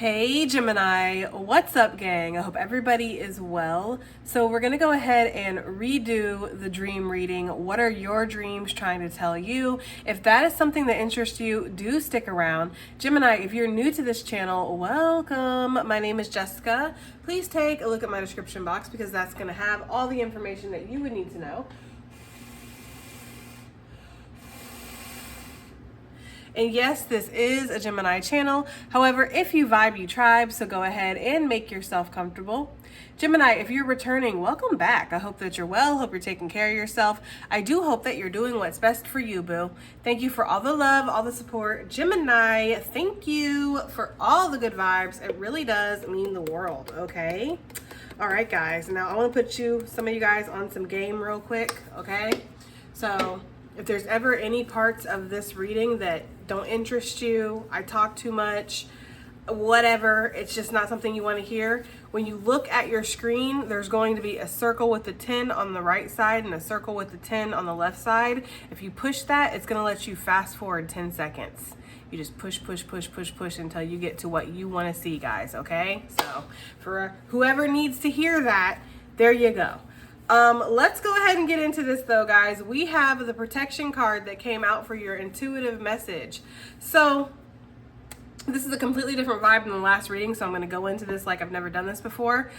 Hey Gemini, what's up gang? I hope everybody is well. So we're gonna go ahead and redo the dream reading. What are your dreams trying to tell you? If that is something that interests you, do stick around. Gemini, if you're new to this channel, welcome. My name is Jessica. Please take a look at my description box because that's gonna have all the information that you would need to know. And yes, this is a Gemini channel. However, if you vibe, you tribe, so go ahead and make yourself comfortable. Gemini, if you're returning, welcome back. I hope that you're well. Hope you're taking care of yourself. I do hope that you're doing what's best for you, boo. Thank you for all the love, all the support. Gemini, thank you for all the good vibes. It really does mean the world, okay? All right, guys. Now, I want to put some of you guys on some game real quick, okay? So, if there's ever any parts of this reading that don't interest you, I talk too much, whatever, it's just not something you want to hear, when you look at your screen, there's going to be a circle with the 10 on the right side and a circle with the 10 on the left side. If you push that, it's going to let you fast forward 10 seconds. You just push until you get to what you want to see, guys, okay? So for whoever needs to hear that, there you go. Let's go ahead and get into this though, guys. We have the protection card that came out for your intuitive message. So this is a completely different vibe than the last reading, so I'm going to go into this like I've never done this before.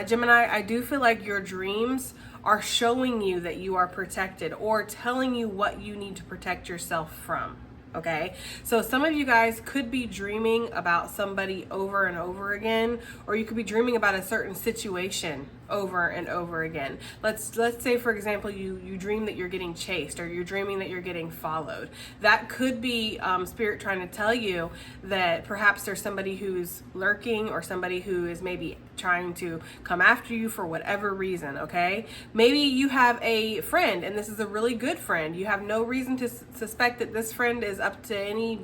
Gemini, I do feel like your dreams are showing you that you are protected or telling you what you need to protect yourself from. Okay, so some of you guys could be dreaming about somebody over and over again, or you could be dreaming about a certain situation over and over again. Let's say, for example, you dream that you're getting chased, or you're dreaming that you're getting followed. That could be Spirit trying to tell you that perhaps there's somebody who's lurking, or somebody who is maybe trying to come after you for whatever reason, okay? Maybe you have a friend, and this is a really good friend. You have no reason to suspect that this friend is up to any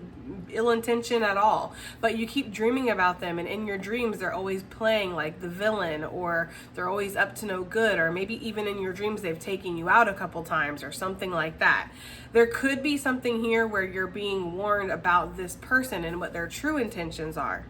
ill intention at all, but you keep dreaming about them, and in your dreams they're always playing like the villain, or they're always up to no good, or maybe even in your dreams they've taken you out a couple times or something like that. There could be something here where you're being warned about this person and what their true intentions are.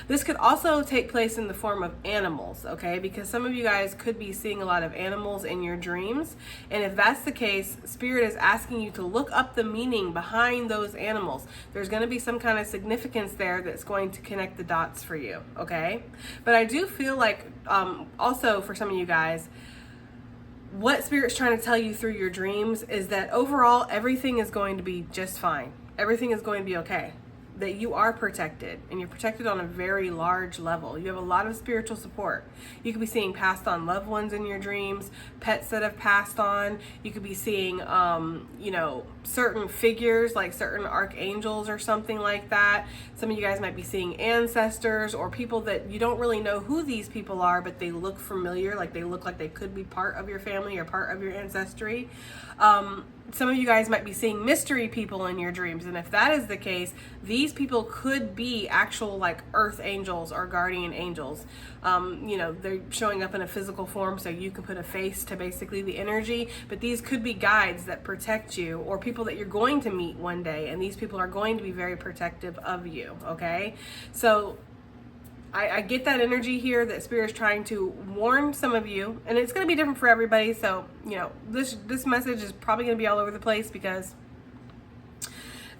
This could also take place in the form of animals, okay? Because some of you guys could be seeing a lot of animals in your dreams. And if that's the case, Spirit is asking you to look up the meaning behind those animals. There's going to be some kind of significance there that's going to connect the dots for you, okay? But I do feel like also for some of you guys, what Spirit's trying to tell you through your dreams is that overall everything is going to be just fine. Everything is going to be okay. That you are protected, and you're protected on a very large level. You have a lot of spiritual support. You could be seeing passed on loved ones in your dreams, pets that have passed on. You could be seeing, certain figures like certain archangels or something like that. Some of you guys might be seeing ancestors or people that you don't really know who these people are, but they look familiar, like they look like they could be part of your family or part of your ancestry. Some of you guys might be seeing mystery people in your dreams, and if that is the case, these people could be actual like earth angels or guardian angels. They're showing up in a physical form, so you can put a face to basically the energy, but these could be guides that protect you, or people that you're going to meet one day, and these people are going to be very protective of you, okay? So I get that energy here that Spirit's trying to warn some of you, and it's going to be different for everybody. So, this message is probably going to be all over the place because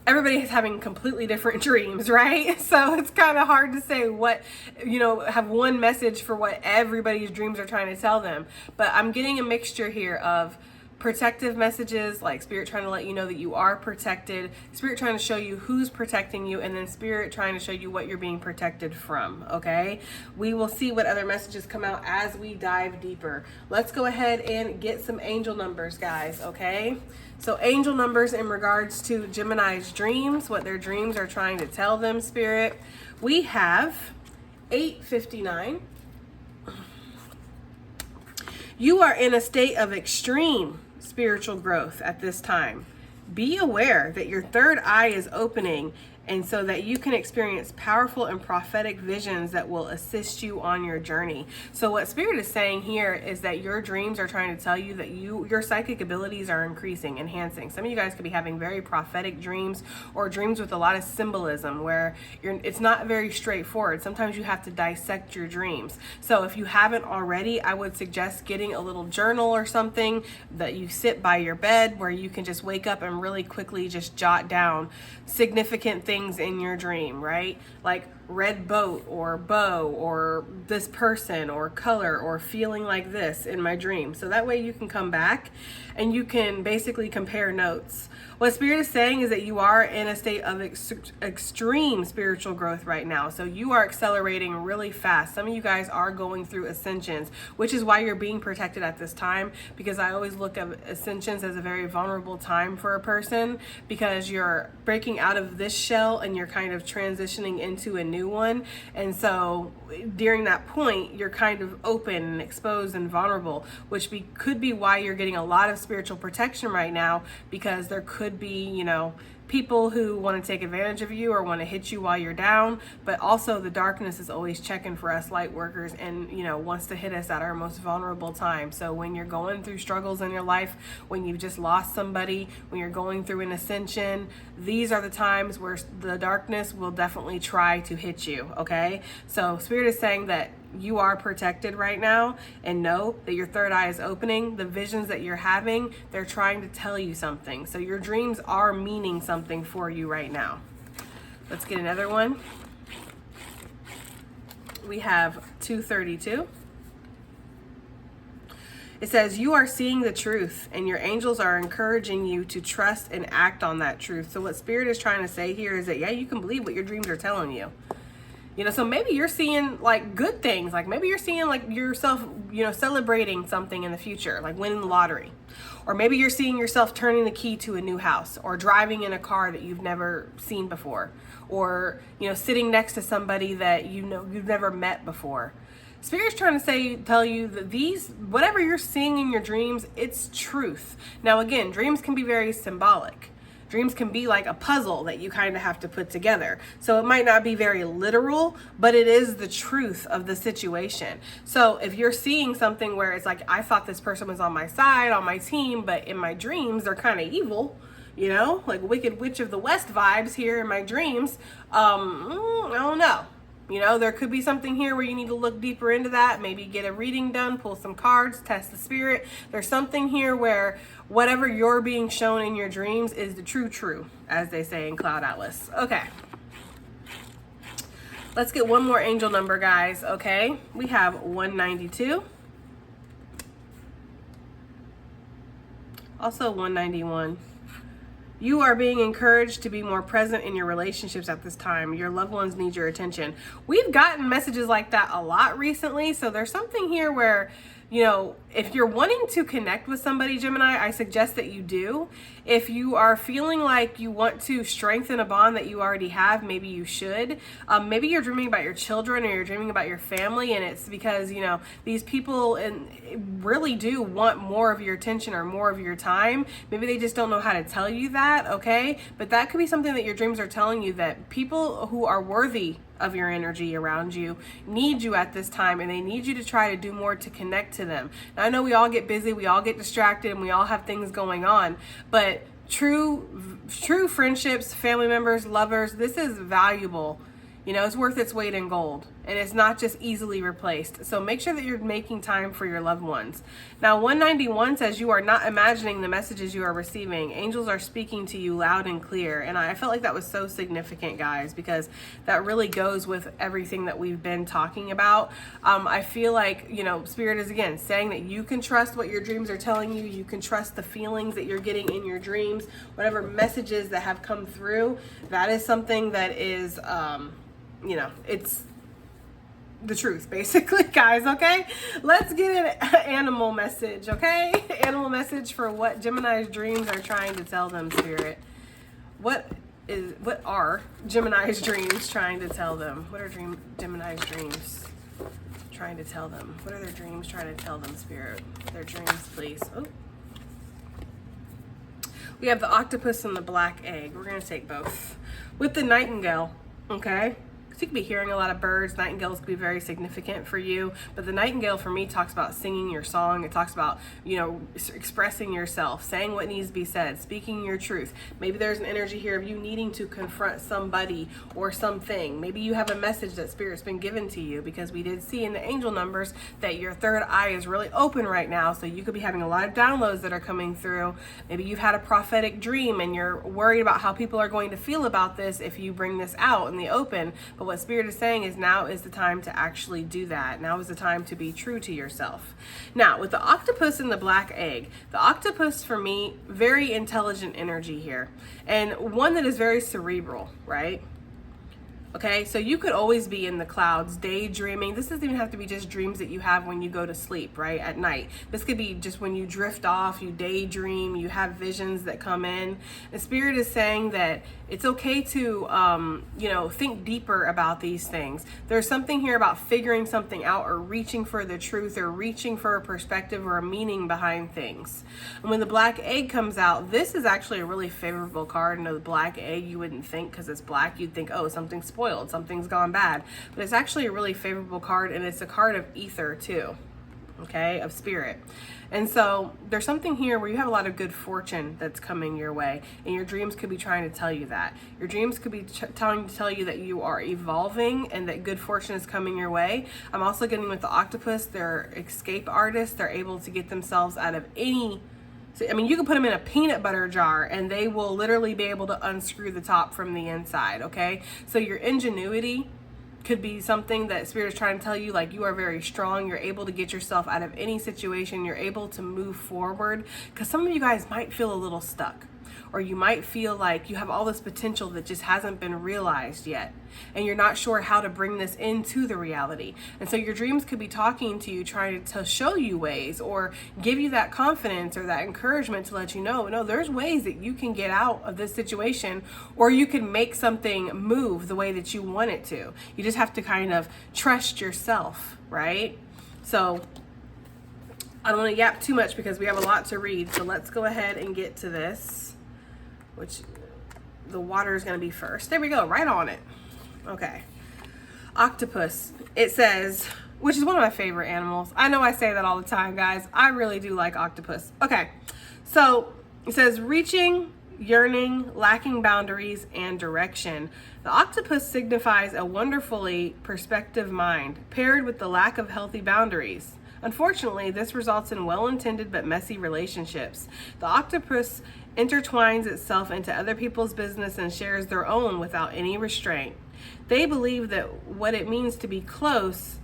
everybody is having completely different dreams, right? So it's kind of hard to say what, have one message for what everybody's dreams are trying to tell them. But I'm getting a mixture here of protective messages, like Spirit trying to let you know that you are protected, Spirit trying to show you who's protecting you, and then Spirit trying to show you what you're being protected from, okay? We will see what other messages come out as we dive deeper. Let's go ahead and get some angel numbers, guys, okay? So angel numbers in regards to Gemini's dreams, what their dreams are trying to tell them, Spirit. We have 859. You are in a state of extreme spiritual growth at this time. Be aware that your third eye is opening and so that you can experience powerful and prophetic visions that will assist you on your journey. So what Spirit is saying here is that your dreams are trying to tell you that your psychic abilities are increasing, enhancing. Some of you guys could be having very prophetic dreams, or dreams with a lot of symbolism where it's not very straightforward. Sometimes you have to dissect your dreams. So if you haven't already, I would suggest getting a little journal or something that you sit by your bed, where you can just wake up and really quickly just jot down significant things in your dream, right? Like red boat or bow or this person or color or feeling like this in my dream. So that way you can come back and you can basically compare notes. What Spirit is saying is that you are in a state of extreme spiritual growth right now. So you are accelerating really fast. Some of you guys are going through ascensions, which is why you're being protected at this time, because I always look at ascensions as a very vulnerable time for a person, because you're breaking out of this shell and you're kind of transitioning into a new one. And so during that point, you're kind of open and exposed and vulnerable, which could be why you're getting a lot of spiritual protection right now, because there could be, you know, people who want to take advantage of you or want to hit you while you're down. But also the darkness is always checking for us light workers, and, you know, wants to hit us at our most vulnerable time. So when you're going through struggles in your life, when you've just lost somebody, when you're going through an ascension, these are the times where the darkness will definitely try to hit you. Okay, so Spirit is saying that you are protected right now, and know that your third eye is opening. The visions that you're having, they're trying to tell you something. So your dreams are meaning something for you right now. Let's get another one. We have 232. It says, you are seeing the truth, and your angels are encouraging you to trust and act on that truth. So what Spirit is trying to say here is that, yeah, you can believe what your dreams are telling you. You know, so maybe you're seeing like good things, like maybe you're seeing like yourself, you know, celebrating something in the future, like winning the lottery. Or maybe you're seeing yourself turning the key to a new house, or driving in a car that you've never seen before, or, you know, sitting next to somebody that you know you've never met before. Spirit's trying to tell you that whatever you're seeing in your dreams, it's truth. Now, again, dreams can be very symbolic. Dreams can be like a puzzle that you kind of have to put together. So it might not be very literal, but it is the truth of the situation. So if you're seeing something where it's like, I thought this person was on my side, on my team, but in my dreams, they're kind of evil, you know, like Wicked Witch of the West vibes here in my dreams. I don't know. You know, there could be something here where you need to look deeper into that, maybe get a reading done, pull some cards, test the spirit. There's something here where whatever you're being shown in your dreams is the true, as they say in Cloud Atlas. Okay. Let's get one more angel number, guys. Okay. We have 192. Also 191. You are being encouraged to be more present in your relationships at this time. Your loved ones need your attention. We've gotten messages like that a lot recently. So there's something here where, you know, if you're wanting to connect with somebody, Gemini, I suggest that you do. If you are feeling like you want to strengthen a bond that you already have, maybe you should. Maybe you're dreaming about your children, or you're dreaming about your family, and it's because, you know, these people really do want more of your attention or more of your time. Maybe they just don't know how to tell you that, okay? But that could be something that your dreams are telling you, that people who are worthy of your energy around you need you at this time, and they need you to try to do more to connect to them. Now, I know we all get busy, we all get distracted, and we all have things going on, but true friendships, family members, lovers, this is valuable. You know, it's worth its weight in gold, and it's not just easily replaced. So make sure that you're making time for your loved ones. Now, 191 says you are not imagining the messages you are receiving. Angels are speaking to you loud and clear. And I felt like that was so significant, guys, because that really goes with everything that we've been talking about. I feel like, you know, Spirit is, again, saying that you can trust what your dreams are telling you. You can trust the feelings that you're getting in your dreams, whatever messages that have come through. That is something that is, you know, it's the truth, basically, guys. Okay, let's get an animal message. Okay, animal message for what Gemini's dreams are trying to tell them, Spirit. What are Gemini's dreams trying to tell them? What are Gemini's dreams trying to tell them? What are their dreams trying to tell them, Spirit? Their dreams, please. Oh. We have the octopus and the black egg. We're going to take both. With the nightingale, okay? Because you could be hearing a lot of birds. Nightingales could be very significant for you. But the nightingale for me talks about singing your song. It talks about, you know, expressing yourself, saying what needs to be said, speaking your truth. Maybe there's an energy here of you needing to confront somebody or something. Maybe you have a message that Spirit's been given to you, because we did see in the angel numbers that your third eye is really open right now. So you could be having a lot of downloads that are coming through. Maybe you've had a prophetic dream and you're worried about how people are going to feel about this if you bring this out in the open. But what Spirit is saying is now is the time to actually do that. Now is the time to be true to yourself. Now, with the octopus and the black egg, the octopus for me, very intelligent energy here. And one that is very cerebral, right? Okay, so you could always be in the clouds, daydreaming. This doesn't even have to be just dreams that you have when you go to sleep, right, at night. This could be just when you drift off, you daydream, you have visions that come in. The Spirit is saying that it's okay to, you know, think deeper about these things. There's something here about figuring something out or reaching for the truth or reaching for a perspective or a meaning behind things. And when the black egg comes out, this is actually a really favorable card. And the black egg, you wouldn't think, because it's black, you'd think, oh, something's spoiled, something's gone bad. But it's actually a really favorable card, and it's a card of ether too, okay, of spirit. And so there's something here where you have a lot of good fortune that's coming your way, and your dreams could be trying to tell you that. Your dreams could be trying to tell you that you are evolving and that good fortune is coming your way. I'm also getting with the octopus, they're escape artists. They're able to get themselves out of any, I mean, you can put them in a peanut butter jar and they will literally be able to unscrew the top from the inside, okay? So your ingenuity could be something that Spirit is trying to tell you, like, you are very strong. You're able to get yourself out of any situation. You're able to move forward, because some of you guys might feel a little stuck, or you might feel like you have all this potential that just hasn't been realized yet, and you're not sure how to bring this into the reality. And so your dreams could be talking to you, trying to show you ways or give you that confidence or that encouragement to let you know, no, there's ways that you can get out of this situation, or you can make something move the way that you want it to. You just have to kind of trust yourself, right? So I don't want to yap too much because we have a lot to read. So let's go ahead and get to this, which the water is going to be first. There we go, right on it. Okay. Octopus. It says, which is one of my favorite animals. I know I say that all the time, guys. I really do like octopus. Okay. So it says reaching, yearning, lacking boundaries, and direction. The octopus signifies a wonderfully perspective mind paired with the lack of healthy boundaries. Unfortunately, this results in well-intended but messy relationships. The octopus intertwines itself into other people's business and shares their own without any restraint. They believe that what it means to be close,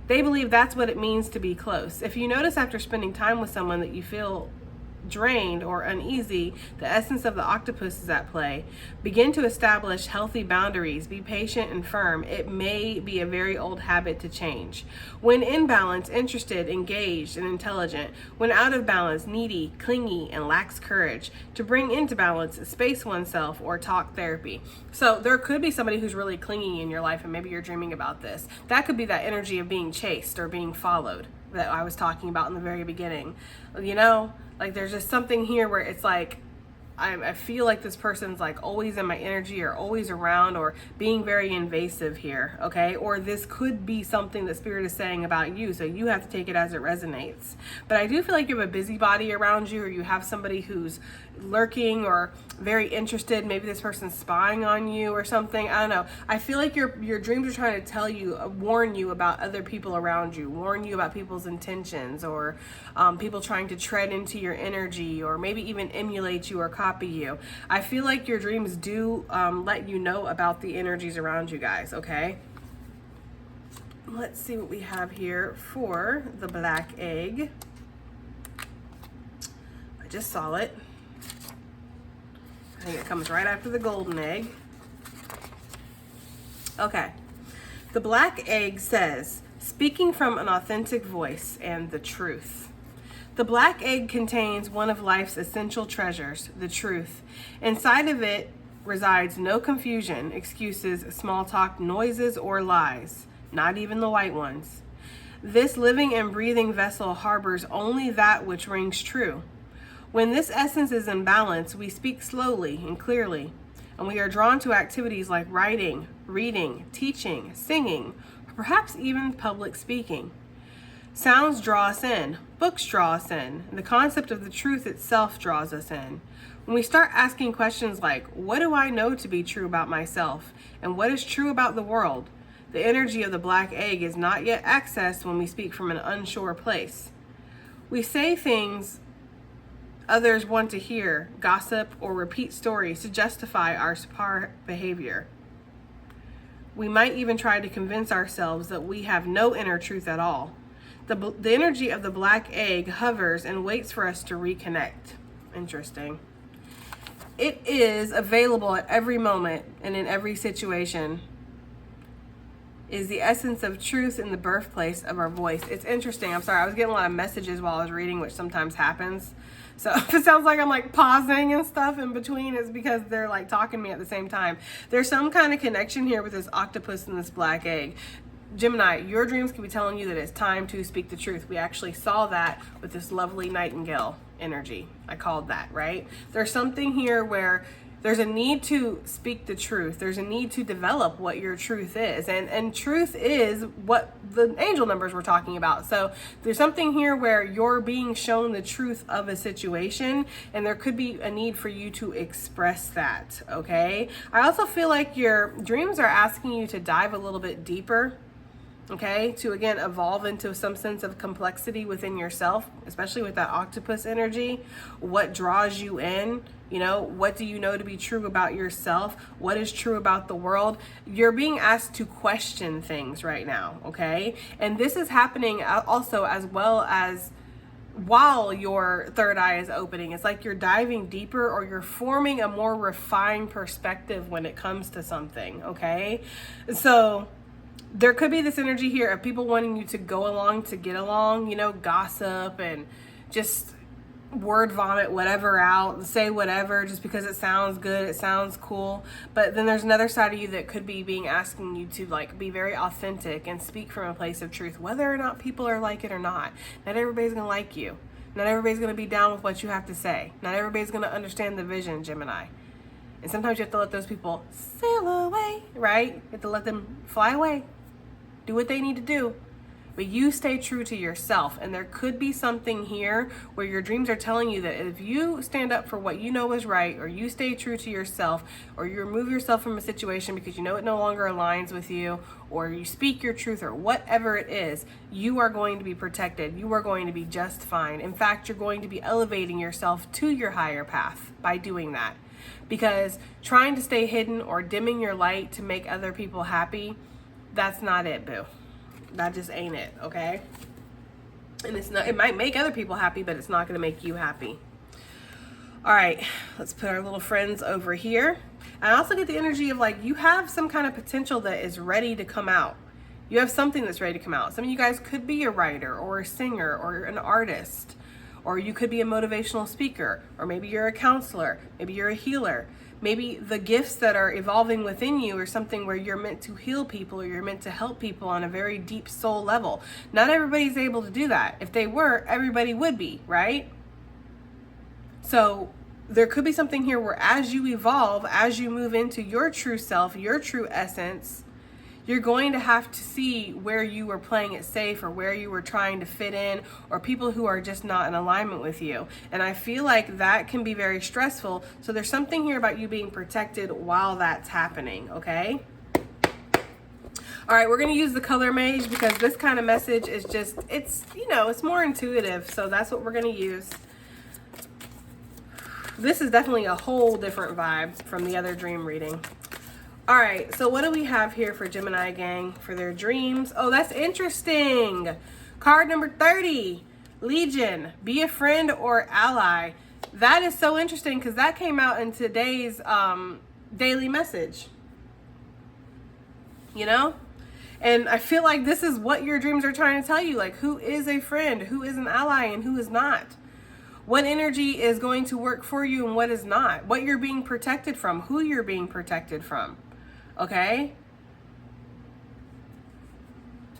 they believe that's what it means to be close. If you notice after spending time with someone that you feel drained or uneasy, the essence of the octopus is at play. Begin to establish healthy boundaries. Be patient and firm. It may be a very old habit to change. When in balance, interested, engaged, and intelligent. When out of balance, needy, clingy, and lacks courage. To bring into balance, space oneself or talk therapy. So there could be somebody who's really clingy in your life, and maybe you're dreaming about this. That could be that energy of being chased or being followed that I was talking about in the very beginning. You know, like there's just something here where it's like, I feel like this person's like always in my energy or always around or being very invasive here, okay? Or this could be something that Spirit is saying about you, so you have to take it as it resonates. But I do feel like you have a busybody around you, or you have somebody who's lurking or very interested. Maybe this person's spying on you or something. I don't know. I feel like your dreams are trying to tell you, warn you about other people around you, warn you about people's intentions, or people trying to tread into your energy, or maybe even emulate you or copy you. I feel like your dreams do let you know about the energies around you guys, okay? Let's see what we have here for the black egg. I just saw it. I think it comes right after the golden egg. Okay. The black egg says, speaking from an authentic voice and the truth. The black egg contains one of life's essential treasures, the truth. Inside of it resides no confusion, excuses, small talk, noises, or lies, not even the white ones. This living and breathing vessel harbors only that which rings true. When this essence is in balance, we speak slowly and clearly, and we are drawn to activities like writing, reading, teaching, singing, or perhaps even public speaking. Sounds draw us in, books draw us in, and the concept of the truth itself draws us in. When we start asking questions like, what do I know to be true about myself, and what is true about the world, the energy of the black egg is not yet accessed when we speak from an unsure place. We say things others want to hear, gossip, or repeat stories to justify our subpar behavior. We might even try to convince ourselves that we have no inner truth at all. The energy of the black egg hovers and waits for us to reconnect. Interesting. It is available at every moment and in every situation. Is the essence of truth in the birthplace of our voice. It's interesting. I'm sorry. I was getting a lot of messages while I was reading, which sometimes happens. So if it sounds like I'm like pausing and stuff in between, it's because they're like talking to me at the same time. There's some kind of connection here with this octopus and this black egg. Gemini, your dreams can be telling you that it's time to speak the truth. We actually saw that with this lovely nightingale energy. I called that, right? There's something here where there's a need to speak the truth. There's a need to develop what your truth is. And truth is what the angel numbers were talking about. So there's something here where you're being shown the truth of a situation, and there could be a need for you to express that, okay? I also feel like your dreams are asking you to dive a little bit deeper, okay, to again evolve into some sense of complexity within yourself, especially with that octopus energy. What draws you in? You know, what do you know to be true about yourself? What is true about the world? You're being asked to question things right now, okay? And this is happening also as well as while your third eye is opening. It's like you're diving deeper, or you're forming a more refined perspective when it comes to something, okay? So there could be this energy here of people wanting you to go along to get along, you know, gossip and just word vomit whatever out and say whatever just because it sounds good, it sounds cool. But then there's another side of you that could be asking you to like be very authentic and speak from a place of truth, whether or not people are like it or not. Not everybody's gonna like you. Not everybody's gonna be down with what you have to say. Not everybody's gonna understand the vision, Gemini. And sometimes you have to let those people sail away, right? You have to let them fly away. Do what they need to do. But you stay true to yourself. And there could be something here where your dreams are telling you that if you stand up for what you know is right, or you stay true to yourself, or you remove yourself from a situation because you know it no longer aligns with you, or you speak your truth, or whatever it is, you are going to be protected. You are going to be just fine. In fact, you're going to be elevating yourself to your higher path by doing that. Because trying to stay hidden or dimming your light to make other people happy, that's not it, boo. That just ain't it, okay? And it's not, it might make other people happy, but it's not going to make you happy. All right, let's put our little friends over here. I also get the energy of like you have some kind of potential that is ready to come out. You have something that's ready to come out. Some of you guys could be a writer or a singer or an artist, or you could be a motivational speaker, or maybe you're a counselor, maybe you're a healer. Maybe the gifts that are evolving within you are something where you're meant to heal people, or you're meant to help people on a very deep soul level. Not everybody's able to do that. If they were, everybody would be, right? So there could be something here where as you evolve, as you move into your true self, your true essence, you're going to have to see where you were playing it safe, or where you were trying to fit in, or people who are just not in alignment with you. And I feel like that can be very stressful. So there's something here about you being protected while that's happening, okay? All right, we're going to use the color mage because this kind of message is just, it's, you know, it's more intuitive. So that's what we're going to use. This is definitely a whole different vibe from the other dream reading. All right, so what do we have here for Gemini gang for their dreams? Oh, that's interesting. Card number 30, Legion, be a friend or ally. That is so interesting because that came out in today's daily message. You know? And I feel like this is what your dreams are trying to tell you. Like, who is a friend, who is an ally, and who is not? What energy is going to work for you and what is not? What you're being protected from, who you're being protected from. Okay?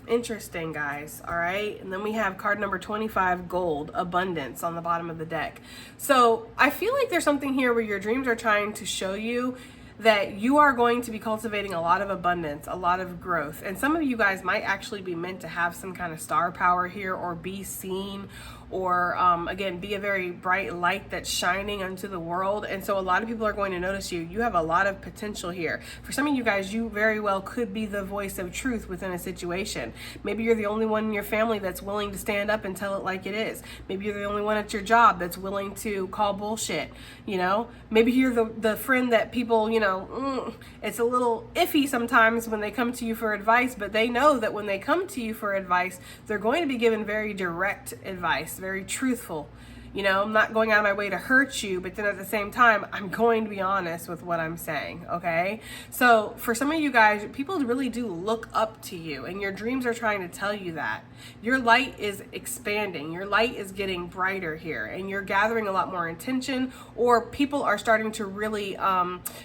Interesting, guys. All right. And then we have card number 25, gold, abundance, on the bottom of the deck. So I feel like there's something here where your dreams are trying to show you that you are going to be cultivating a lot of abundance, a lot of growth. And some of you guys might actually be meant to have some kind of star power here, or be seen, or again, be a very bright light that's shining unto the world. And so a lot of people are going to notice you. You have a lot of potential here. For some of you guys, you very well could be the voice of truth within a situation. Maybe you're the only one in your family that's willing to stand up and tell it like it is. Maybe you're the only one at your job that's willing to call bullshit, you know? Maybe you're the friend that people, you know, it's a little iffy sometimes when they come to you for advice, but they know that when they come to you for advice, they're going to be given very direct advice, very truthful. You know, I'm not going out of my way to hurt you, but then at the same time, I'm going to be honest with what I'm saying, okay? So for some of you guys, people really do look up to you, and your dreams are trying to tell you that. Your light is expanding. Your light is getting brighter here, and you're gathering a lot more attention, or people are starting to really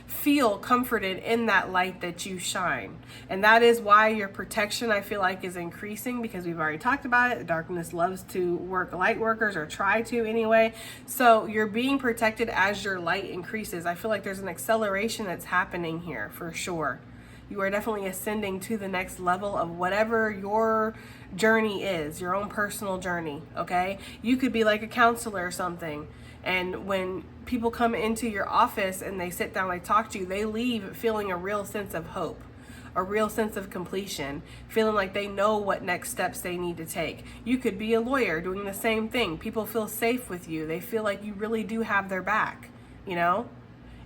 feel comforted in that light that you shine. And that is why your protection, I feel like, is increasing, because we've already talked about it. The darkness loves to work light workers, or try to anyway. So you're being protected as your light increases. I feel like there's an acceleration that's happening here for sure. You are definitely ascending to the next level of whatever your journey is, your own personal journey, okay? You could be like a counselor or something, and when people come into your office and they sit down and they talk to you, they leave feeling a real sense of hope, a real sense of completion, feeling like they know what next steps they need to take. You could be a lawyer doing the same thing. People feel safe with you. They feel like you really do have their back, you know?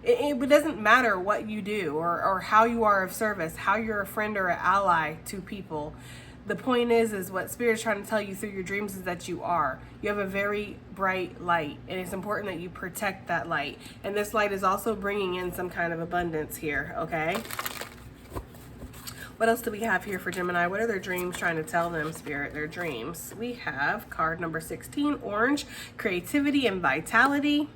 It doesn't matter what you do, or how you are of service, how you're a friend or an ally to people. The point is what Spirit is trying to tell you through your dreams is that you are. You have a very bright light, and it's important that you protect that light. And this light is also bringing in some kind of abundance here, okay? What else do we have here for Gemini? What are their dreams trying to tell them, Spirit? Their dreams. We have card number 16, orange, creativity and vitality.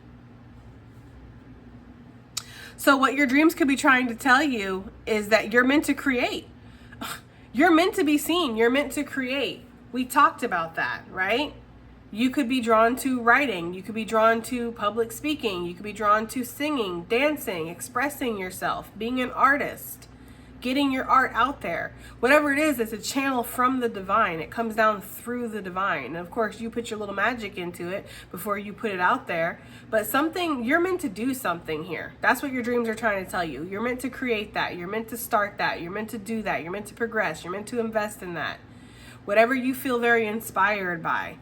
So what your dreams could be trying to tell you is that you're meant to create. You're meant to be seen. You're meant to create. We talked about that, right? You could be drawn to writing. You could be drawn to public speaking. You could be drawn to singing, dancing, expressing yourself, being an artist, getting your art out there. Whatever it is, it's a channel from the divine. It comes down through the divine. And of course, you put your little magic into it before you put it out there. But something, you're meant to do something here. That's what your dreams are trying to tell you. You're meant to create that. You're meant to start that. You're meant to do that. You're meant to progress. You're meant to invest in that. Whatever you feel very inspired by,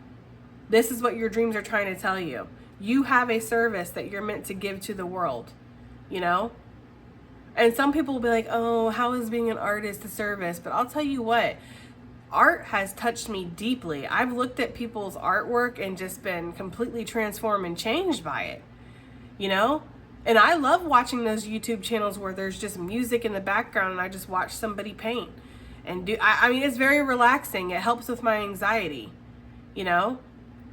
this is what your dreams are trying to tell you. You have a service that you're meant to give to the world, you know? And some people will be like, oh, how is being an artist a service? But I'll tell you what, art has touched me deeply. I've looked at people's artwork and just been completely transformed and changed by it, you know? And I love watching those YouTube channels where there's just music in the background and I just watch somebody paint and do, I mean, it's very relaxing. It helps with my anxiety, you know?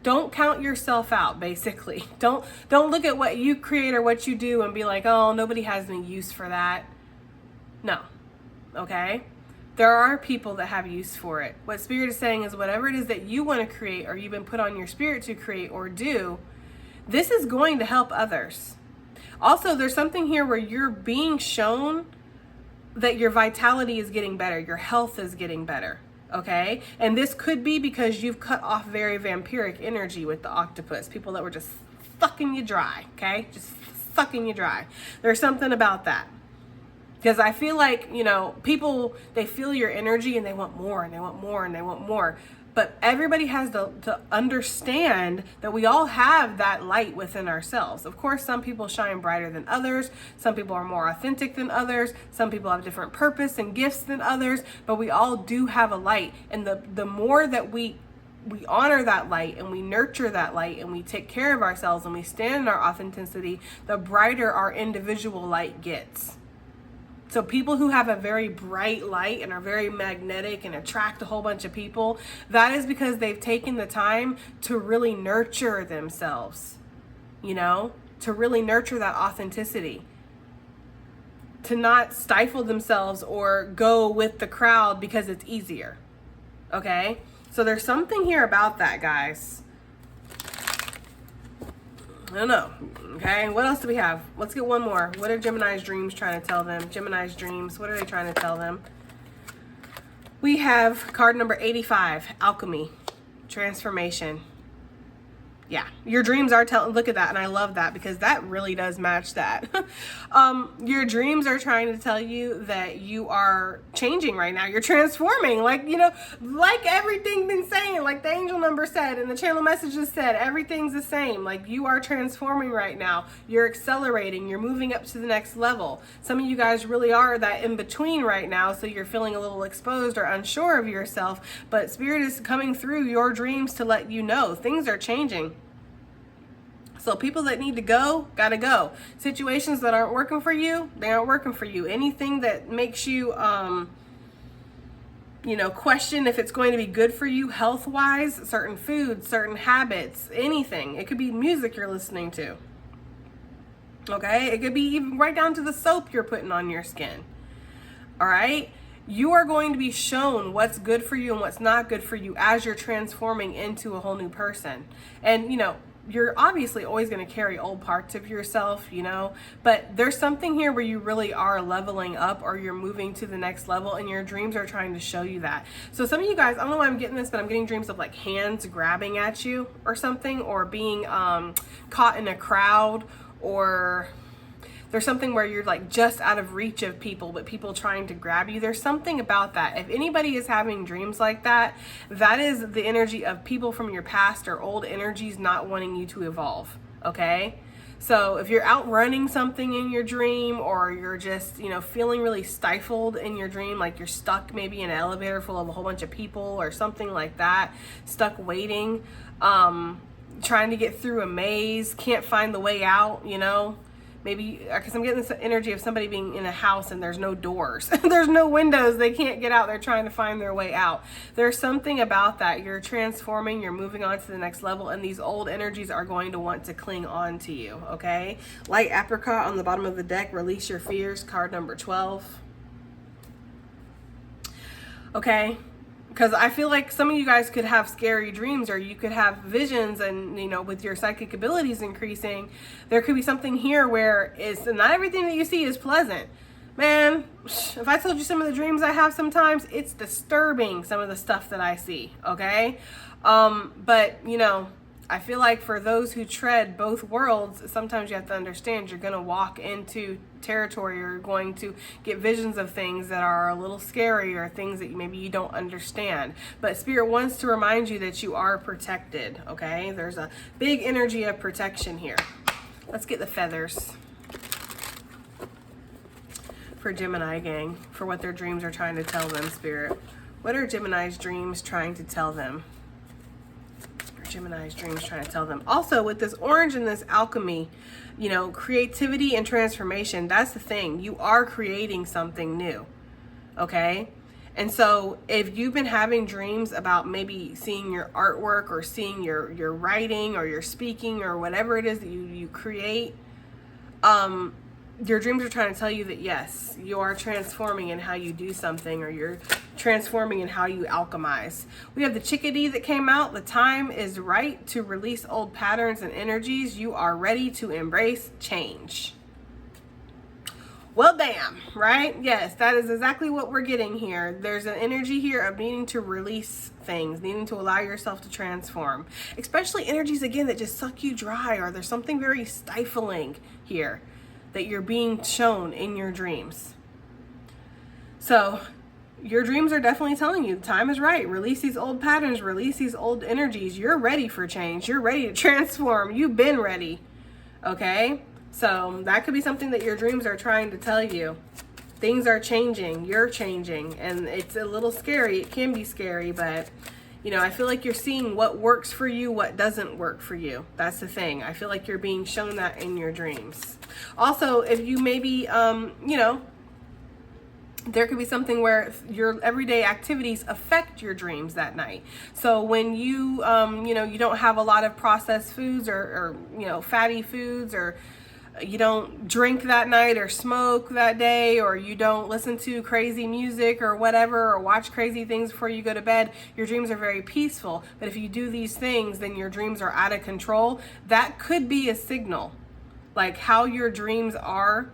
Don't count yourself out, basically. Don't look at what you create or what you do and be like, oh, nobody has any use for that. No, okay? There are people that have use for it. What Spirit is saying is whatever it is that you want to create or you've been put on your spirit to create or do, this is going to help others. Also, there's something here where you're being shown that your vitality is getting better, your health is getting better. Okay, and this could be because you've cut off very vampiric energy with the octopus, people that were just sucking you dry, okay, just sucking you dry. There's something about that, because I feel like, you know, people, they feel your energy and they want more and they want more and they want more. But everybody has to understand that we all have that light within ourselves. Of course, some people shine brighter than others. Some people are more authentic than others. Some people have different purpose and gifts than others. But we all do have a light. And the more that we honor that light and we nurture that light and we take care of ourselves and we stand in our authenticity, the brighter our individual light gets. So people who have a very bright light and are very magnetic and attract a whole bunch of people, that is because they've taken the time to really nurture themselves, you know, to really nurture that authenticity, to not stifle themselves or go with the crowd because it's easier. Okay? So there's something here about that, guys. I don't know. Okay, what else do we have? Let's get one more. What are Gemini's dreams trying to tell them? Gemini's dreams, what are they trying to tell them? We have card number 85, Alchemy, transformation. Yeah, your dreams are telling, look at that, and I love that because that really does match that. Your dreams are trying to tell you that you are changing right now. You're transforming, like, you know, like everything been saying, like the angel number said and the channel messages said, everything's the same. Like, you are transforming right now. You're accelerating. You're moving up to the next level. Some of you guys really are that in between right now, so you're feeling a little exposed or unsure of yourself, but Spirit is coming through your dreams to let you know things are changing. So people that need to go, gotta go. Situations that aren't working for you, they aren't working for you. Anything that makes you, you know, question if it's going to be good for you health-wise, certain foods, certain habits, anything. It could be music you're listening to. Okay? It could be even right down to the soap you're putting on your skin. All right? You are going to be shown what's good for you and what's not good for you as you're transforming into a whole new person. And, you know, you're obviously always going to carry old parts of yourself, you know, but there's something here where you really are leveling up or you're moving to the next level, and your dreams are trying to show you that. So some of you guys, I don't know why I'm getting this, but I'm getting dreams of like hands grabbing at you or something, or being caught in a crowd, or there's something where you're like just out of reach of people, but people trying to grab you. There's something about that. If anybody is having dreams like that, that is the energy of people from your past or old energies not wanting you to evolve. Okay? So if you're outrunning something in your dream, or you're just, you know, feeling really stifled in your dream, like you're stuck maybe in an elevator full of a whole bunch of people or something like that, stuck waiting, trying to get through a maze, can't find the way out, you know, maybe because I'm getting this energy of somebody being in a house and there's no doors, there's no windows, they can't get out, they're trying to find their way out. There's something about that. You're transforming, you're moving on to the next level, and these old energies are going to want to cling on to you. Okay, light apricot on the bottom of the deck, release your fears, card number 12. Okay, because I feel like some of you guys could have scary dreams, or you could have visions, and, you know, with your psychic abilities increasing, there could be something here where it's not everything that you see is pleasant. Man, if I told you some of the dreams I have sometimes, it's disturbing, some of the stuff that I see, okay? But, you know, I feel like for those who tread both worlds, sometimes you have to understand you're going to walk into territory, you're going to get visions of things that are a little scary, or things that maybe you don't understand. But Spirit wants to remind you that you are protected, okay? There's a big energy of protection here. Let's get the feathers for Gemini gang, for what their dreams are trying to tell them, Spirit. What are Gemini's dreams trying to tell them? Gemini's dreams trying to tell them. Also, with this orange and this alchemy, you know, creativity and transformation, that's the thing. You are creating something new, okay? And so if you've been having dreams about maybe seeing your artwork, or seeing your writing, or your speaking, or whatever it is that you create, your dreams are trying to tell you that yes, you are transforming in how you do something, or you're transforming in how you alchemize. We have the chickadee that came out. The time is right to release old patterns and energies. You are ready to embrace change. Well, damn, right? Yes, that is exactly what we're getting here. There's an energy here of needing to release things, needing to allow yourself to transform. Especially energies, again, that just suck you dry, or there's something very stifling here that you're being shown in your dreams. So your dreams are definitely telling you the time is right. Release these old patterns, release these old energies. You're ready for change. You're ready to transform. You've been ready. Okay? So that could be something that your dreams are trying to tell you. Things are changing. You're changing. And it's a little scary. It can be scary, but you know, I feel like you're seeing what works for you, what doesn't work for you. That's the thing. I feel like you're being shown that in your dreams. Also, if you maybe, you know, there could be something where your everyday activities affect your dreams that night. So when you, you know, you don't have a lot of processed foods, or you know, fatty foods, or you don't drink that night or smoke that day, or you don't listen to crazy music or whatever, or watch crazy things before you go to bed, your dreams are very peaceful. But if you do these things, then your dreams are out of control. That could be a signal. Like how your dreams are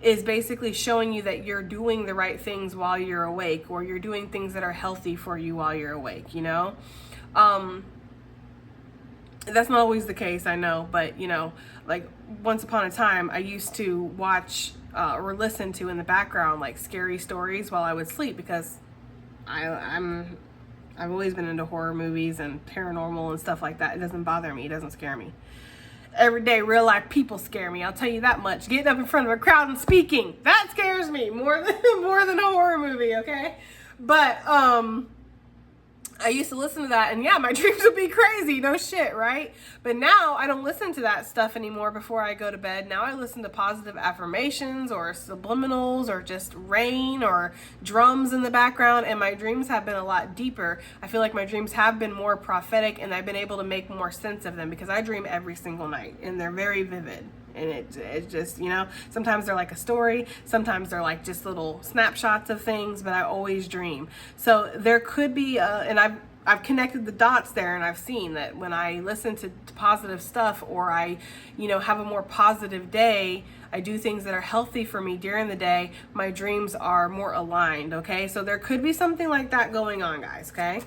is basically showing you that you're doing the right things while you're awake, or you're doing things that are healthy for you while you're awake, you know? That's not always the case, I know, but you know, like once upon a time, I used to watch or listen to in the background like scary stories while I would sleep, because I've always been into horror movies and paranormal and stuff like that. It doesn't bother me. It doesn't scare me. Everyday real life people scare me. I'll tell you that much. Getting up in front of a crowd and speaking, that scares me more than a horror movie. Okay, but I used to listen to that, and yeah, my dreams would be crazy, no shit, right? But now I don't listen to that stuff anymore before I go to bed. Now I listen to positive affirmations or subliminals or just rain or drums in the background, and my dreams have been a lot deeper. I feel like my dreams have been more prophetic, and I've been able to make more sense of them because I dream every single night, and they're very vivid. And it just, you know, sometimes they're like a story, sometimes they're like just little snapshots of things, but I always dream. So there could be, and I've connected the dots there, and I've seen that when I listen to positive stuff, or I, you know, have a more positive day, I do things that are healthy for me during the day, my dreams are more aligned, okay? So there could be something like that going on, guys, okay?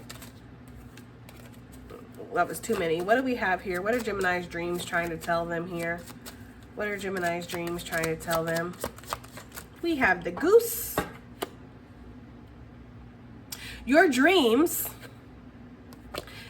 That was too many. What do we have here? What are Gemini's dreams trying to tell them here? What are Gemini's dreams trying to tell them? We have the goose. Your dreams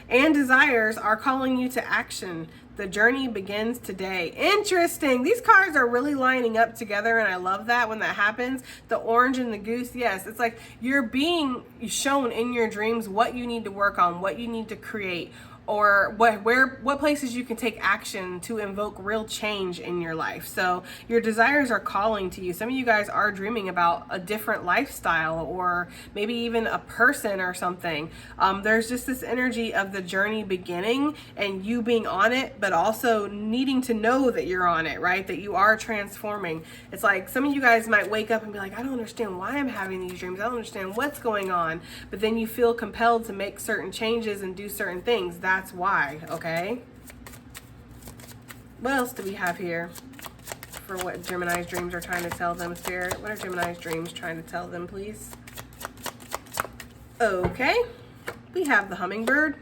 and desires are calling you to action. The journey begins today. Interesting. These cards are really lining up together, and I love that when that happens. The orange and the goose, yes. It's like you're being shown in your dreams what you need to work on, what you need to create, or what places you can take action to invoke real change in your life. So your desires are calling to you. Some of you guys are dreaming about a different lifestyle, or maybe even a person or something. There's just this energy of the journey beginning and you being on it, but also needing to know that you're on it, right? That you are transforming. It's like some of you guys might wake up and be like, I don't understand why I'm having these dreams. I don't understand what's going on. But then you feel compelled to make certain changes and do certain things. That's why, okay? What else do we have here for what Gemini's dreams are trying to tell them, Spirit? What are Gemini's dreams trying to tell them, please? Okay, we have the hummingbird.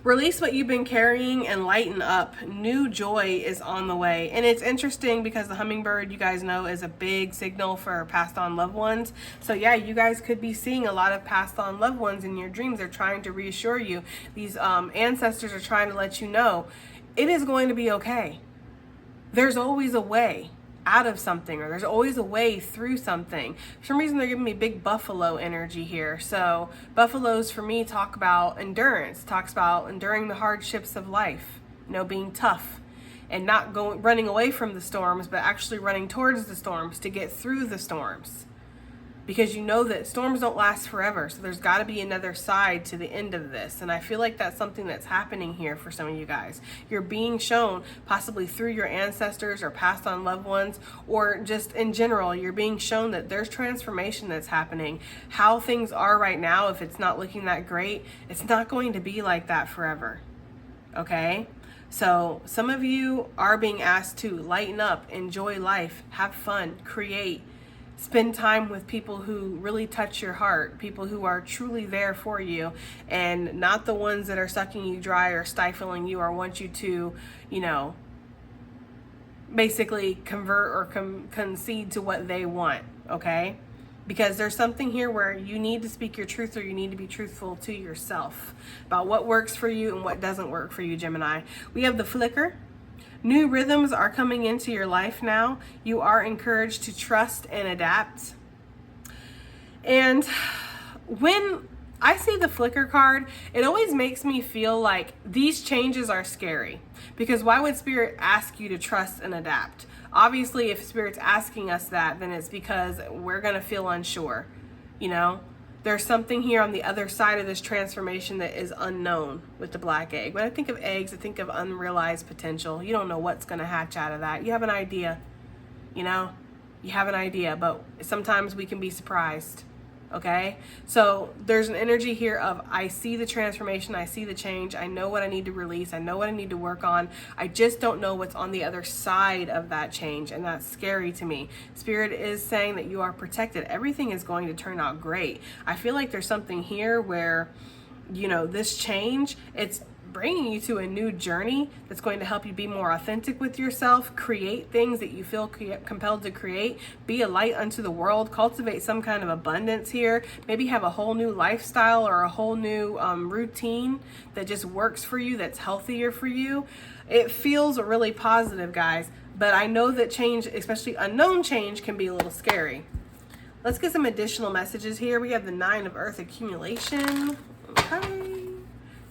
Release what you've been carrying and lighten up. New joy is on the way. And it's interesting because the hummingbird, you guys know, is a big signal for passed on loved ones. So yeah, you guys could be seeing a lot of passed on loved ones in your dreams. They're trying to reassure you. These ancestors are trying to let you know it is going to be okay. There's always a way out of something, or there's always a way through something. For some reason, they're giving me big buffalo energy here. So buffaloes for me talk about endurance, talks about enduring the hardships of life, you know, being tough and not running away from the storms, but actually running towards the storms to get through the storms. Because you know that storms don't last forever. So there's got to be another side to the end of this. And I feel like that's something that's happening here for some of you guys. You're being shown, possibly through your ancestors or passed on loved ones, or just in general, you're being shown that there's transformation that's happening. How things are right now, if it's not looking that great, it's not going to be like that forever. Okay? So some of you are being asked to lighten up, enjoy life, have fun, create, spend time with people who really touch your heart, people who are truly there for you, and not the ones that are sucking you dry or stifling you or want you to, you know, basically convert or concede to what they want, okay? Because there's something here where you need to speak your truth, or you need to be truthful to yourself about what works for you and what doesn't work for you, Gemini. We have the flicker. New rhythms are coming into your life now. You are encouraged to trust and adapt. And when I see the flicker card, it always makes me feel like these changes are scary. Because why would Spirit ask you to trust and adapt? Obviously, if Spirit's asking us that, then it's because we're going to feel unsure. You know, there's something here on the other side of this transformation that is unknown with the black egg. When I think of eggs, I think of unrealized potential. You don't know what's going to hatch out of that. You have an idea, you know, you have an idea, but sometimes we can be surprised. Okay, so there's an energy here of, I see the transformation, I see the change, I know what I need to release, I know what I need to work on, I just don't know what's on the other side of that change, and that's scary to me. Spirit is saying that you are protected. Everything is going to turn out great. I feel like there's something here where, you know, this change, it's bringing you to a new journey that's going to help you be more authentic with yourself, create things that you feel compelled to create, be a light unto the world, cultivate some kind of abundance here, maybe have a whole new lifestyle or a whole new routine that just works for you, that's healthier for you. It feels really positive, guys, but I know that change, especially unknown change, can be a little scary. Let's get some additional messages here. We have the 9 of Earth accumulation. Okay.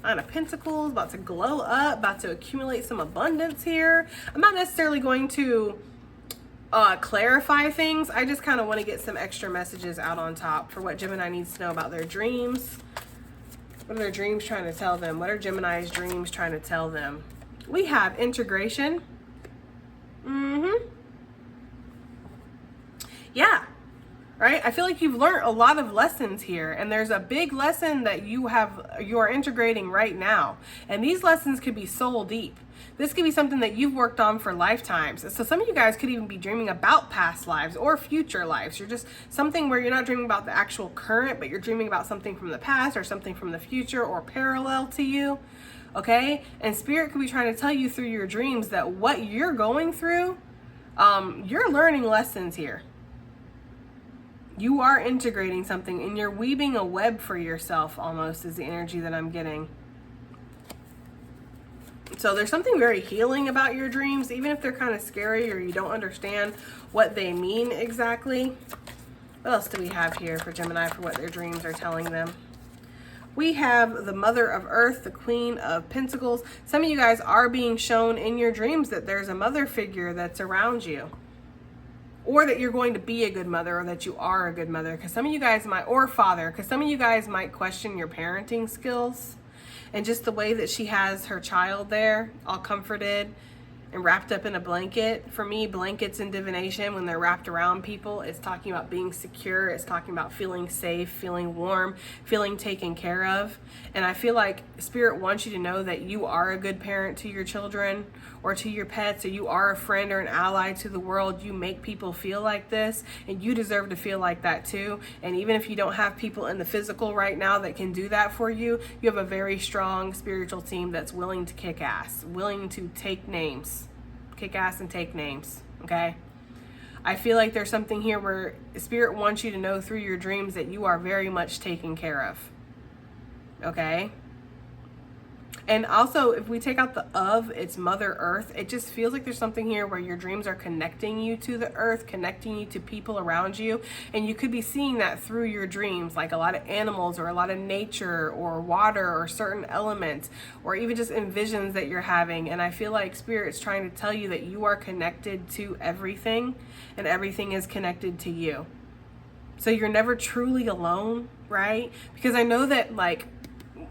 9 of Pentacles, about to glow up, about to accumulate some abundance here. I'm not necessarily going to clarify things. I just kind of want to get some extra messages out on top for what Gemini needs to know about their dreams. What are their dreams trying to tell them? What are Gemini's dreams trying to tell them? We have integration. Yeah. Right? I feel like you've learned a lot of lessons here, and there's a big lesson that you are integrating right now. And these lessons could be soul deep. This could be something that you've worked on for lifetimes. So some of you guys could even be dreaming about past lives or future lives. You're just something where you're not dreaming about the actual current, but you're dreaming about something from the past or something from the future or parallel to you. Okay? And Spirit could be trying to tell you through your dreams that what you're going through, you're learning lessons here. You are integrating something, and you're weaving a web for yourself, almost, is the energy that I'm getting. So there's something very healing about your dreams, even if they're kind of scary or you don't understand what they mean exactly. What else do we have here for Gemini for what their dreams are telling them? We have the Mother of Earth, the Queen of Pentacles. Some of you guys are being shown in your dreams that there's a mother figure that's around you. Or that you're going to be a good mother, or that you are a good mother. Because some of you guys might, or father, because some of you guys might question your parenting skills. And just the way that she has her child there, all comforted and wrapped up in a blanket. For me, blankets in divination, when they're wrapped around people, it's talking about being secure. It's talking about feeling safe, feeling warm, feeling taken care of. And I feel like Spirit wants you to know that you are a good parent to your children or to your pets, or you are a friend or an ally to the world. You make people feel like this, and you deserve to feel like that too. And even if you don't have people in the physical right now that can do that for you, you have a very strong spiritual team that's willing to kick ass, willing to take names. Kick ass and take names, okay? I feel like there's something here where Spirit wants you to know through your dreams that you are very much taken care of, okay? And also, if we take out the of, it's Mother Earth, it just feels like there's something here where your dreams are connecting you to the earth, connecting you to people around you. And you could be seeing that through your dreams, like a lot of animals or a lot of nature or water or certain elements, or even just in visions that you're having. And I feel like Spirit's trying to tell you that you are connected to everything, and everything is connected to you. So you're never truly alone, right? Because I know that, like,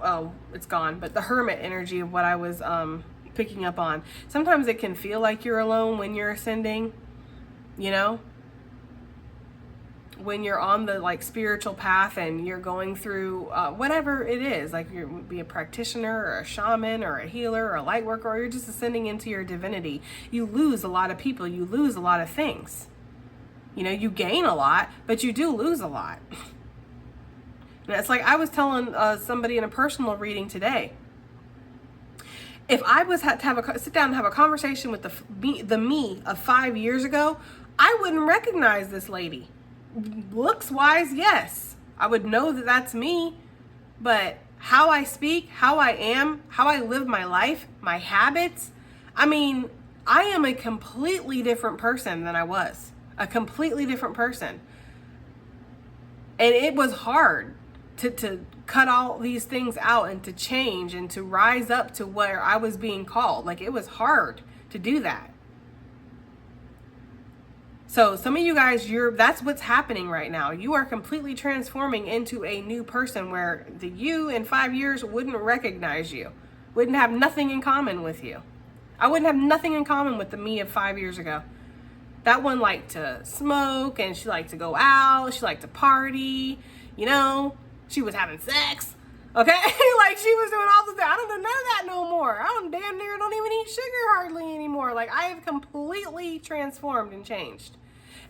oh, it's gone, but the Hermit energy of what I was picking up on. Sometimes it can feel like you're alone when you're ascending, you know? When you're on the like spiritual path and you're going through whatever it is, like you be a practitioner or a shaman or a healer or a light worker, or you're just ascending into your divinity. You lose a lot of people, you lose a lot of things. You know, you gain a lot, but you do lose a lot. And it's like I was telling somebody in a personal reading today. If I was had to sit down and have a conversation with the me of 5 years ago, I wouldn't recognize this lady. Looks wise, yes, I would know that that's me, but how I speak, how I am, how I live my life, my habits, I mean, I am a completely different person than I was. A completely different person. And it was hard to cut all these things out and to change and to rise up to where I was being called. Like, it was hard to do that. So some of you guys, that's what's happening right now. You are completely transforming into a new person where the you in 5 years wouldn't recognize you, wouldn't have nothing in common with you. I wouldn't have nothing in common with the me of 5 years ago. That one liked to smoke, and she liked to go out, she liked to party, you know, she was having sex, okay? Like, she was doing all the things. I don't do none of that no more. I don't damn near don't even eat sugar hardly anymore. Like, I have completely transformed and changed.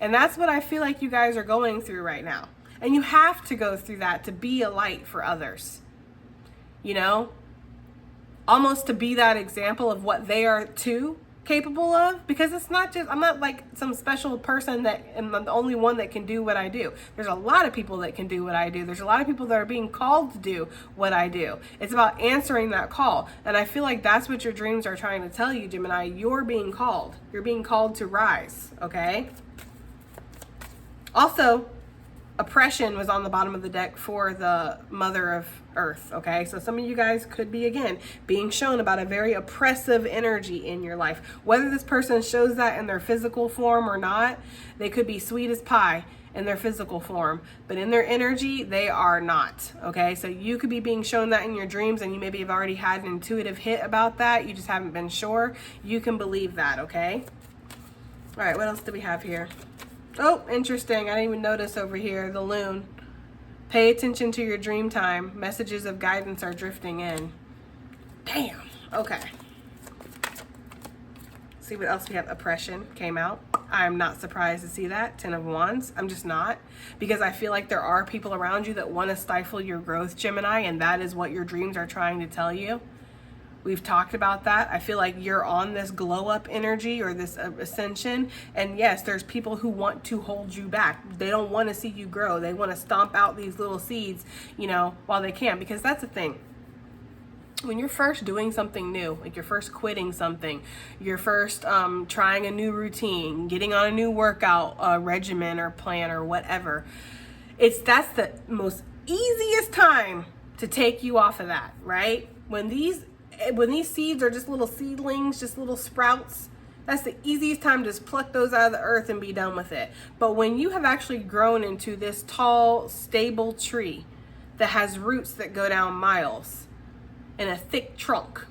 And that's what I feel like you guys are going through right now. And you have to go through that to be a light for others, you know? Almost to be that example of what they are too capable of, because it's not just, I'm not like some special person that am the only one that can do what I do. There's a lot of people that can do what I do. There's a lot of people that are being called to do what I do. It's about answering that call. And I feel like that's what your dreams are trying to tell you, Gemini. You're being called. You're being called to rise, okay? Also, oppression was on the bottom of the deck for the Mother of Earth, okay? So some of you guys could be, again, being shown about a very oppressive energy in your life. Whether this person shows that in their physical form or not, they could be sweet as pie in their physical form, but in their energy, they are not, okay? So you could be being shown that in your dreams, and you maybe have already had an intuitive hit about that. You just haven't been sure. You can believe that, okay? All right, what else do we have here? Oh, interesting. I didn't even notice over here, the loon. Pay attention to your dream time. Messages of guidance are drifting in. Damn. Okay. See what else we have. Oppression came out. I'm not surprised to see that. 10 of Wands. I'm just not. Because I feel like there are people around you that want to stifle your growth, Gemini, and that is what your dreams are trying to tell you. We've talked about that. I feel like you're on this glow up energy or this ascension. And yes, there's people who want to hold you back. They don't want to see you grow. They want to stomp out these little seeds, you know, while they can. Because that's the thing. When you're first doing something new, like you're first quitting something, you're first trying a new routine, getting on a new workout regimen or plan or whatever, that's the most easiest time to take you off of that, right? When these seeds are just little seedlings, just little sprouts, that's the easiest time to just pluck those out of the earth and be done with it. But when you have actually grown into this tall, stable tree that has roots that go down miles and a thick trunk,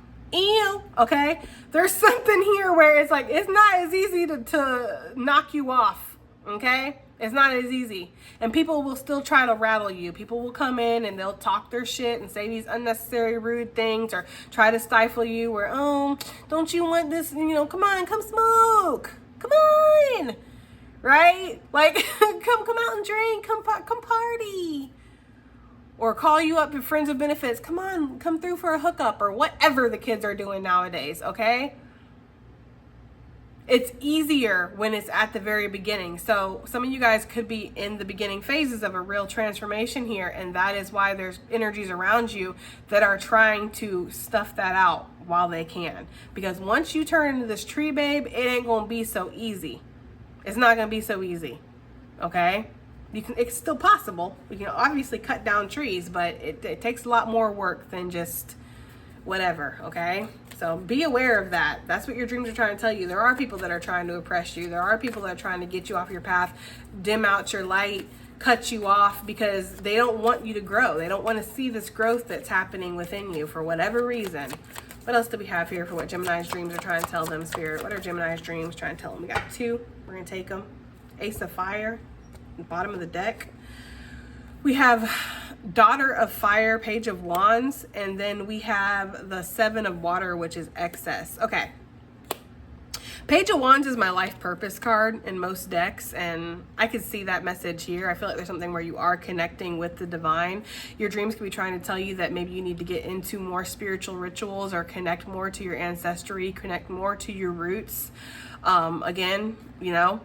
okay? There's something here where it's like, it's not as easy to knock you off, okay? It's not as easy. And people will still try to rattle you. People will come in and they'll talk their shit and say these unnecessary rude things or try to stifle you or, oh, don't you want this, you know, come on, come smoke. Come on. Right? Like, come out and drink. Come party. Or call you up to friends with benefits. Come on, come through for a hookup or whatever the kids are doing nowadays, okay? It's easier when it's at the very beginning. So some of you guys could be in the beginning phases of a real transformation here, and that is why there's energies around you that are trying to stuff that out while they can. Because once you turn into this tree, babe, it ain't gonna be so easy. It's not gonna be so easy, okay? It's still possible. You can obviously cut down trees, but it takes a lot more work than just whatever, okay? So be aware of that. That's what your dreams are trying to tell you. There are people that are trying to oppress you. There are people that are trying to get you off your path, dim out your light, cut you off because they don't want you to grow. They don't want to see this growth that's happening within you for whatever reason. What else do we have here for what Gemini's dreams are trying to tell them, Spirit? What are Gemini's dreams trying to tell them? We got 2. We're going to take them. Ace of Fire, bottom of the deck. We have Daughter of Fire, Page of Wands, and then we have the 7 of Water, which is excess. Okay. Page of Wands is my life purpose card in most decks, and I could see that message here. I feel like there's something where you are connecting with the divine. Your dreams could be trying to tell you that maybe you need to get into more spiritual rituals or connect more to your ancestry, connect more to your roots. Again, you know,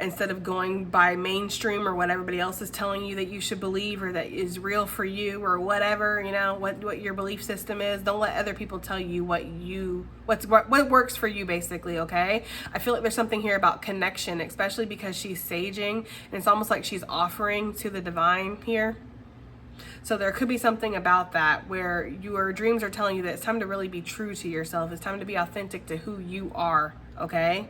instead of going by mainstream or what everybody else is telling you that you should believe or that is real for you or whatever, you know, what your belief system is. Don't let other people tell you what works for you, basically, okay? I feel like there's something here about connection, especially because she's saging, and it's almost like she's offering to the divine here. So there could be something about that where your dreams are telling you that it's time to really be true to yourself. It's time to be authentic to who you are, okay?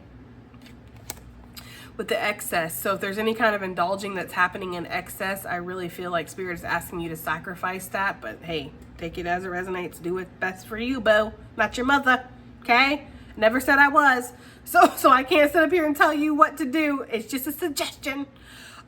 with the excess. So if there's any kind of indulging that's happening in excess, I really feel like Spirit is asking you to sacrifice that. But hey, take it as it resonates. Do what's best for you, boo. Not your mother, okay? Never said I was. So I can't sit up here and tell you what to do. It's just a suggestion.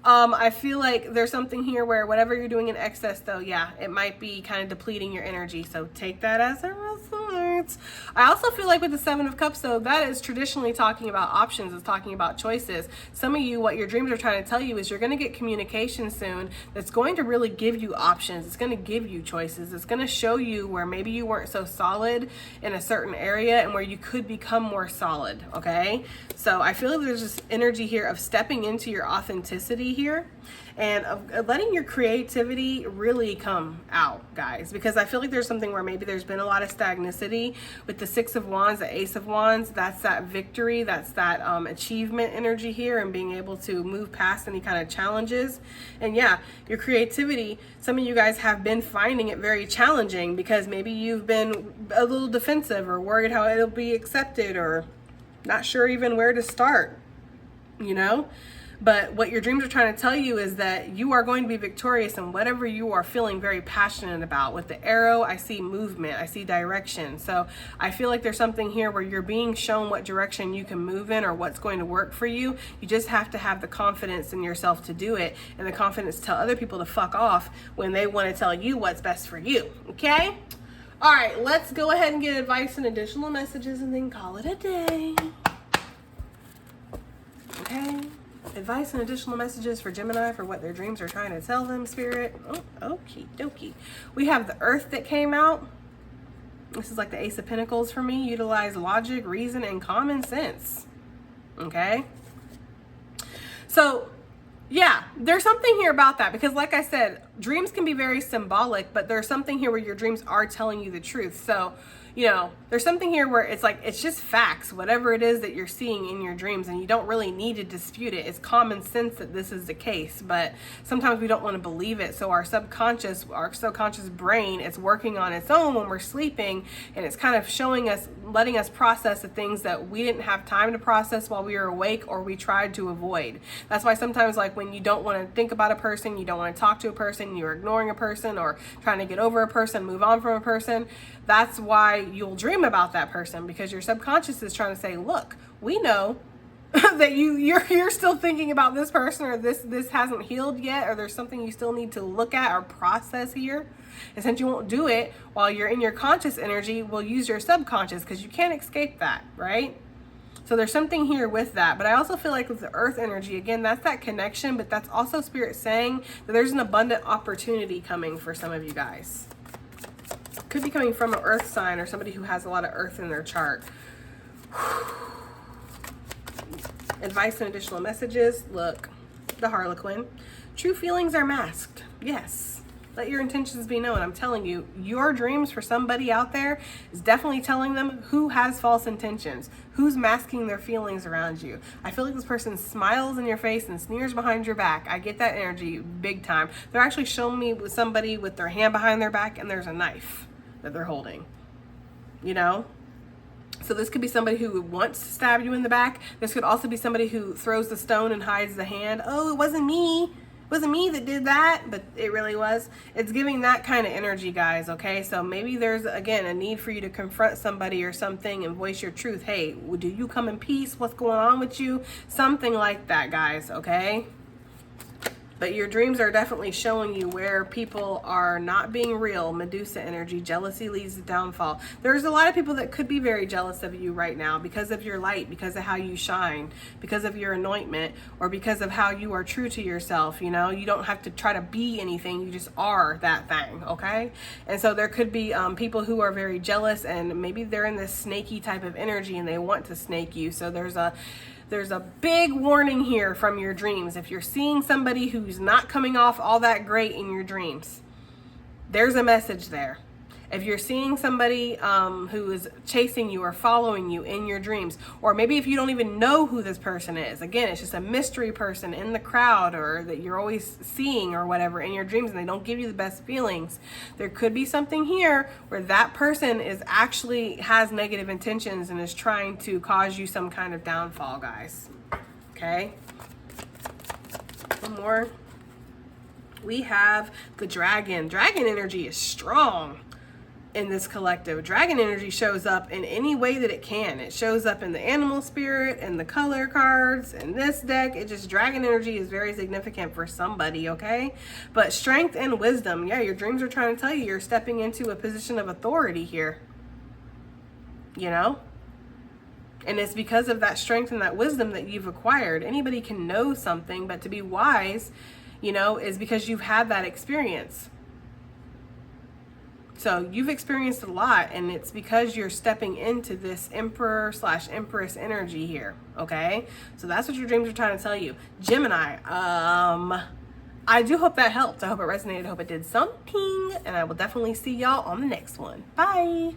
I feel like there's something here where whatever you're doing in excess, though, yeah, it might be kind of depleting your energy. So take that as it resonates. I also feel like with the Seven of Cups, though, that is traditionally talking about options. It's talking about choices. Some of you, what your dreams are trying to tell you is you're going to get communication soon that's going to really give you options. It's going to give you choices. It's going to show you where maybe you weren't so solid in a certain area and where you could become more solid, okay? So I feel like there's this energy here of stepping into your authenticity here and of letting your creativity really come out, guys, because I feel like there's something where maybe there's been a lot of stagnicity with the Six of Wands, the Ace of Wands. That's that victory, that's that achievement energy here, and being able to move past any kind of challenges. And yeah, your creativity, some of you guys have been finding it very challenging because maybe you've been a little defensive or worried how it'll be accepted or not sure even where to start, you know? But what your dreams are trying to tell you is that you are going to be victorious in whatever you are feeling very passionate about. With the arrow, I see movement, I see direction. So I feel like there's something here where you're being shown what direction you can move in or what's going to work for you. You just have to have the confidence in yourself to do it, and the confidence to tell other people to fuck off when they want to tell you what's best for you, okay? All right, let's go ahead and get advice and additional messages and then call it a day. Okay? Advice and additional messages for Gemini for what their dreams are trying to tell them, Spirit. Oh, okie dokie. We have the Earth that came out. This is like the Ace of Pentacles for me. Utilize logic, reason, and common sense. Okay? So, yeah, there's something here about that because like I said, dreams can be very symbolic, but there's something here where your dreams are telling you the truth. So, you know, there's something here where it's like, it's just facts, whatever it is that you're seeing in your dreams, and you don't really need to dispute it. It's common sense that this is the case, but sometimes we don't want to believe it. So our subconscious brain, it's working on its own when we're sleeping, and it's kind of showing us, letting us process the things that we didn't have time to process while we were awake or we tried to avoid. That's why sometimes, like, when you don't want to think about a person, you don't want to talk to a person, you're ignoring a person or trying to get over a person, move on from a person, that's why you'll dream about that person, because your subconscious is trying to say, look, we know that you're still thinking about this person, or this hasn't healed yet, or there's something you still need to look at or process here. And since you won't do it while you're in your conscious energy, we'll use your subconscious because you can't escape that, right? So there's something here with that. But I also feel like with the Earth energy, again, that's that connection, but that's also Spirit saying that there's an abundant opportunity coming for some of you guys. Could be coming from an Earth sign or somebody who has a lot of Earth in their chart. Advice and additional messages. Look, the Harlequin. True feelings are masked. Yes. Let your intentions be known. I'm telling you, your dreams for somebody out there is definitely telling them who has false intentions, who's masking their feelings around you. I feel like this person smiles in your face and sneers behind your back. I get that energy big time. They're actually showing me with somebody with their hand behind their back and there's a knife that they're holding, you know? So this could be somebody who wants to stab you in the back. This could also be somebody who throws the stone and hides the hand. Oh, it wasn't me. It wasn't me that did that, but it really was. It's giving that kind of energy, guys, okay? So maybe there's, again, a need for you to confront somebody or something and voice your truth. Hey, do you come in peace? What's going on with you? Something like that, guys, okay? But your dreams are definitely showing you where people are not being real. Medusa energy, jealousy leads to downfall. There's a lot of people that could be very jealous of you right now because of your light, because of how you shine, because of your anointment, or because of how you are true to yourself. You know, you don't have to try to be anything. You just are that thing, okay? And so there could be people who are very jealous, and maybe they're in this snaky type of energy and they want to snake you. So there's a big warning here from your dreams. If you're seeing somebody who's not coming off all that great in your dreams, there's a message there. If you're seeing somebody who is chasing you or following you in your dreams, or maybe if you don't even know who this person is, again, it's just a mystery person in the crowd or that you're always seeing or whatever in your dreams and they don't give you the best feelings, there could be something here where that person is actually has negative intentions and is trying to cause you some kind of downfall, guys. Okay? one more. We have the dragon. Dragon energy is strong in this collective. Dragon energy shows up in any way that it can. It shows up in the animal spirit and the color cards in this deck. Dragon energy is very significant for somebody, okay? But strength and wisdom. Yeah, your dreams are trying to tell you you're stepping into a position of authority here. You know? And it's because of that strength and that wisdom that you've acquired. Anybody can know something, but to be wise, you know, is because you've had that experience. So you've experienced a lot, and it's because you're stepping into this Emperor/Empress energy here, okay? So that's what your dreams are trying to tell you. Gemini, I do hope that helped. I hope it resonated. I hope it did something, and I will definitely see y'all on the next one. Bye.